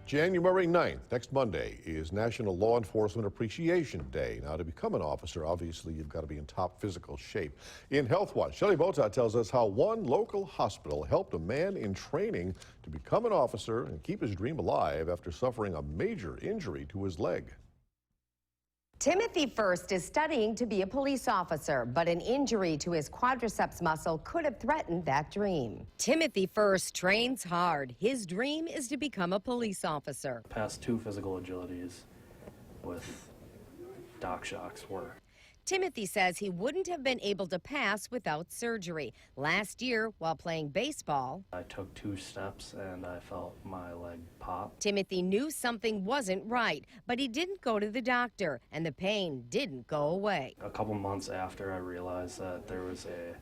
January 9th, next Monday, is National Law Enforcement Appreciation Day. Now, to become an officer, obviously, you've got to be in top physical shape. In Health Watch, Shelley Botat tells us how one local hospital helped a man in training to become an officer and keep his dream alive after suffering a major injury to his leg. Timothy First is studying to be a police officer, but an injury to his quadriceps muscle could have threatened that dream. Timothy First trains hard. His dream is to become a police officer. Past 2 physical agilities with doc shocks were. Timothy says he wouldn't have been able to pass without surgery. Last year, while playing baseball, I took 2 steps and I felt my leg pop. Timothy knew something wasn't right, but he didn't go to the doctor, and the pain didn't go away. A couple months after, I realized that there was a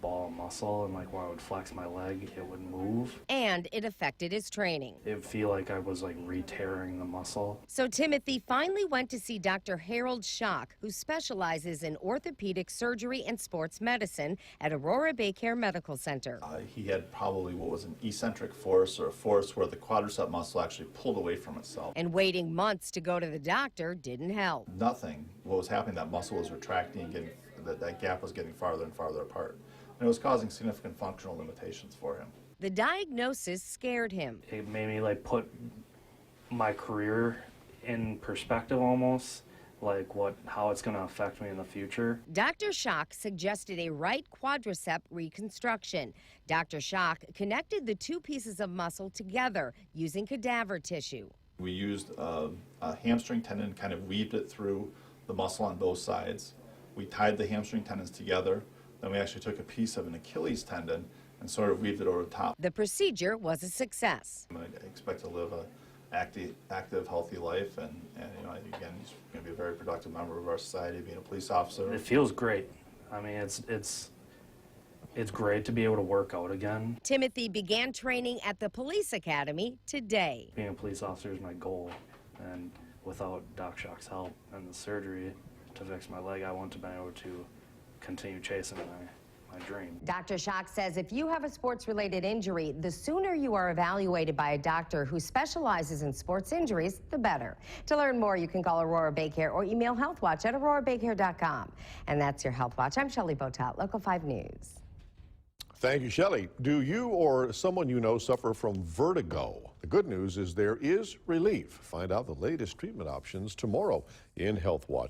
ball of muscle, and when I would flex my leg, it would move. And it affected his training. It would feel like I was re-tearing the muscle. So Timothy finally went to see Dr. Harold Schock, who specializes in orthopedic surgery and sports medicine at Aurora BayCare Medical Center. He had probably what was an eccentric force, or a force where the quadricep muscle actually pulled away from itself. And waiting months to go to the doctor didn't help. Nothing. What was happening, that muscle was retracting and that gap was getting farther and farther apart. And it was causing significant functional limitations for him. The diagnosis scared him. It made me put my career in perspective almost, how it's going to affect me in the future. Dr. Schock suggested a right quadricep reconstruction. Dr. Schock connected the 2 pieces of muscle together using cadaver tissue. We used a hamstring tendon, kind of weaved it through the muscle on both sides. We tied the hamstring tendons together. Then we actually took a piece of an Achilles tendon and sort of weaved it over the top. The procedure was a success. I expect to live an active, healthy life, and again, he's going to be a very productive member of our society, being a police officer. It feels great. I mean, it's great to be able to work out again. Timothy began training at the police academy today. Being a police officer is my goal, and without Doc Schock's help and the surgery to fix my leg, I want to be able to continue chasing my dream. Dr. Schock says if you have a sports-related injury, the sooner you are evaluated by a doctor who specializes in sports injuries, the better. To learn more, you can call Aurora BayCare or email healthwatch@aurorabaycare.com. And that's your Health Watch. I'm Shelley Botat, Local 5 News. Thank you, Shelley. Do you or someone you know suffer from vertigo? The good news is there is relief. Find out the latest treatment options tomorrow in Health Watch.